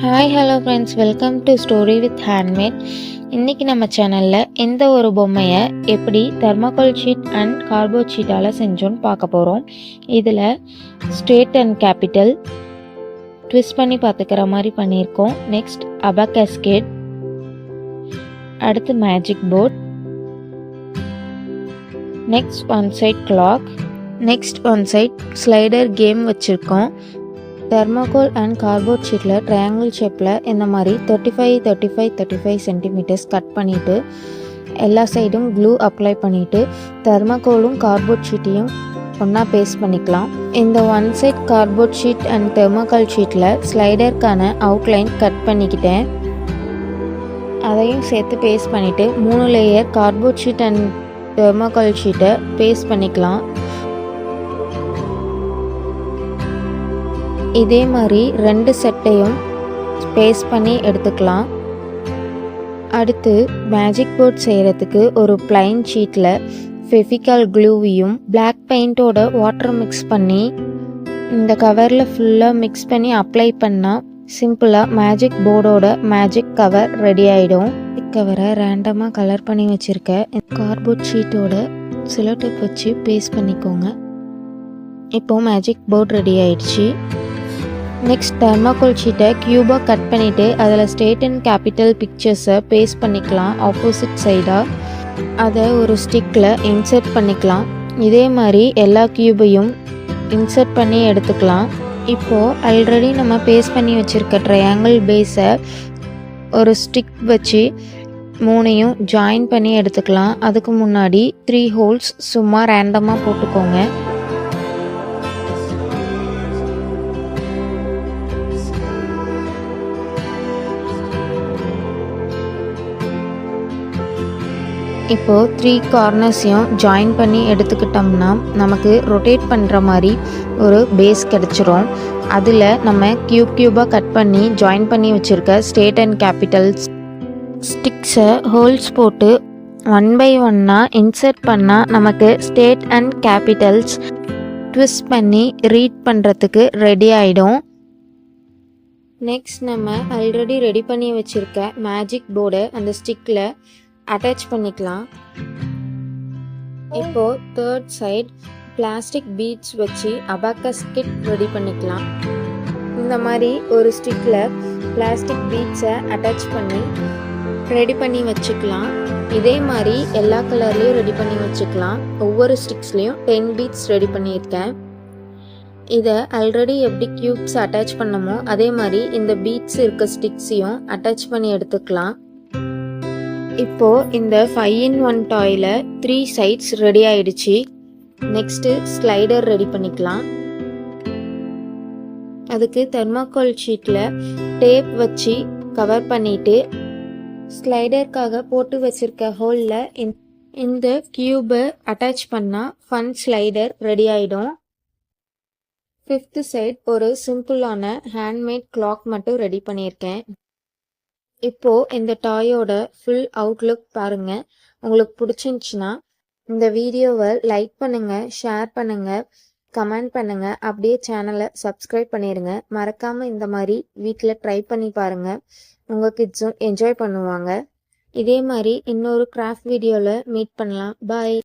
Hi hello friends, welcome to story with handmade. இன்றைக்கி நம்ம சேனலில் இந்த ஒரு பொம்மையை எப்படி தெர்மாக்கோல் ஷீட் அண்ட் கார்ட்போர்ட் ஷீட்டால் செஞ்சோன்னு பார்க்க போகிறோம். இதில் ஸ்ட்ரெயிட் அண்ட் கேபிட்டல் ட்விஸ்ட் பண்ணி பார்த்துக்கிற மாதிரி பண்ணியிருக்கோம். நெக்ஸ்ட் அபாகஸ்கேட், அடுத்து magic board, next one side clock, next one side slider game வச்சுருக்கோம். தெர்மாக்கோல் அண்ட் கார்ட்போர்ட் ஷீட்டில் ட்ரையாங்கிள் ஷேப்பில் இந்த மாதிரி 35 சென்டிமீட்டர்ஸ் கட் பண்ணிவிட்டு எல்லா சைடும் க்ளூ அப்ளை பண்ணிவிட்டு தெர்மாக்கோலும் கார்ட்போர்ட் ஷீட்டையும் ஒன்றா பேஸ்ட் பண்ணிக்கலாம். இந்த one side cardboard sheet and thermocol ஷீட்டில் ஸ்லைடருக்கான அவுட்லைன் கட் பண்ணிக்கிட்டேன். அதையும் சேர்த்து பேஸ்ட் பண்ணிவிட்டு 3 layer cardboard sheet and thermocol ஷீட்டை பேஸ்ட் பண்ணிக்கலாம். இதே மாதிரி 2 செட்டையும் பேஸ்ட் பண்ணி எடுத்துக்கலாம். அடுத்து மேஜிக் போர்ட் செய்கிறதுக்கு ஒரு பிளைன் ஷீட்டில் ஃபெவிகால் க்ளூவையும் பிளாக் பெயிண்டோட வாட்டர் மிக்ஸ் பண்ணி இந்த கவரில் ஃபுல்லாக மிக்ஸ் பண்ணி அப்ளை பண்ணால் சிம்பிளாக மேஜிக் போர்டோட மேஜிக் கவர் ரெடி ஆகிடும். கவரை ரேண்டமாக கலர் பண்ணி வச்சுருக்க கார்ட்போர்ட் ஷீட்டோட சில டிப் வச்சு பேஸ்ட் பண்ணிக்கோங்க. இப்போது மேஜிக் போர்ட் ரெடி ஆயிடுச்சு. நெக்ஸ்ட் தெர்மாக்கோல் ஷீட்டை க்யூபாக கட் பண்ணிவிட்டு அதில் ஸ்ட்ரெயிட் அண்ட் கேபிட்டல் பிக்சர்ஸை பேஸ்ட் பண்ணிக்கலாம். ஆப்போசிட் சைடாக அதை ஒரு ஸ்டிக்கில் இன்சர்ட் பண்ணிக்கலாம். இதே மாதிரி எல்லா க்யூபையும் இன்சர்ட் பண்ணி எடுத்துக்கலாம். இப்போது ஆல்ரெடி நம்ம பேஸ்ட் பண்ணி வச்சுருக்க ட்ரையாங்கிள் பேஸை ஒரு ஸ்டிக் வச்சு 3ஐயும் ஜாயின் பண்ணி எடுத்துக்கலாம். அதுக்கு முன்னாடி 3 ஹோல்ஸ் சும்மா ரேண்டமாக போட்டுக்கோங்க. இப்போது 3 கார்னர்ஸையும் ஜாயின் பண்ணி எடுத்துக்கிட்டோம்னா நமக்கு ரொட்டேட் பண்ணுற மாதிரி ஒரு பேஸ் கிடச்சிரும். அதில் நம்ம க்யூபாக கட் பண்ணி ஜாயின் பண்ணி வச்சுருக்க ஸ்ட்ரெயிட் அண்ட் கேபிட்டல்ஸ் ஸ்டிக்ஸை ஹோல்ஸ் போட்டு 1 by 1 இன்சர்ட் பண்ணால் நமக்கு ஸ்ட்ரெயிட் அண்ட் கேபிட்டல்ஸ் ட்விஸ்ட் பண்ணி ரீட் பண்ணுறதுக்கு ரெடி ஆகிடும். நெக்ஸ்ட் நம்ம ஆல்ரெடி ரெடி பண்ணி வச்சுருக்க மேஜிக் போர்டை அந்த ஸ்டிக்கில் அட்டாச் பண்ணிக்கலாம். இப்போ 3rd சைட் பிளாஸ்டிக் பீட்ஸ் வச்சு அபாகஸ்கேட் ரெடி பண்ணிக்கலாம். இந்த மாதிரி ஒரு ஸ்டிக்கில் பிளாஸ்டிக் பீட்ஸை அட்டாச் பண்ணி ரெடி பண்ணி வச்சுக்கலாம். இதே மாதிரி எல்லா கலர்லேயும் ரெடி பண்ணி வச்சுக்கலாம். ஒவ்வொரு ஸ்டிக்ஸ்லேயும் 10 பீட்ஸ் ரெடி பண்ணியிருக்கேன். இதை ஆல்ரெடி எப்படி க்யூப்ஸ் அட்டாச் பண்ணமோ அதே மாதிரி இந்த பீட்ஸ் இருக்க ஸ்டிக்ஸையும் அட்டாச் பண்ணி எடுத்துக்கலாம். இப்போது இந்த 5-in-1 டாயில் 3 சைட்ஸ் ரெடி ஆயிடுச்சு. நெக்ஸ்ட்டு ஸ்லைடர் ரெடி பண்ணிக்கலாம். அதுக்கு தெர்மாக்கோல் ஷீட்டில் டேப் வச்சு கவர் பண்ணிவிட்டு ஸ்லைடருக்காக போட்டு வச்சுருக்க ஹோலில் இந்த க்யூபை அட்டாச் பண்ணால் ஃபன் ஸ்லைடர் ரெடி ஆகிடும். 5th சைட் ஒரு சிம்பிளான ஹேண்ட்மேட் கிளாக் மட்டும் ரெடி பண்ணியிருக்கேன். இப்போது இந்த டாயோட ஃபுல் அவுட்லுக் பாருங்கள். உங்களுக்கு பிடிச்சிருந்துச்சின்னா இந்த வீடியோவை லைக் பண்ணுங்கள், ஷேர் பண்ணுங்கள், கமெண்ட் பண்ணுங்கள். அப்படியே சேனலை சப்ஸ்கிரைப் பண்ணிடுங்க. மறக்காமல் இந்த மாதிரி வீட்டில் ட்ரை பண்ணி பாருங்கள். உங்கள் கிட்ஸும் என்ஜாய் பண்ணுவாங்க. இதே மாதிரி இன்னொரு கிராஃப்ட் வீடியோவில் மீட் பண்ணலாம். பாய்.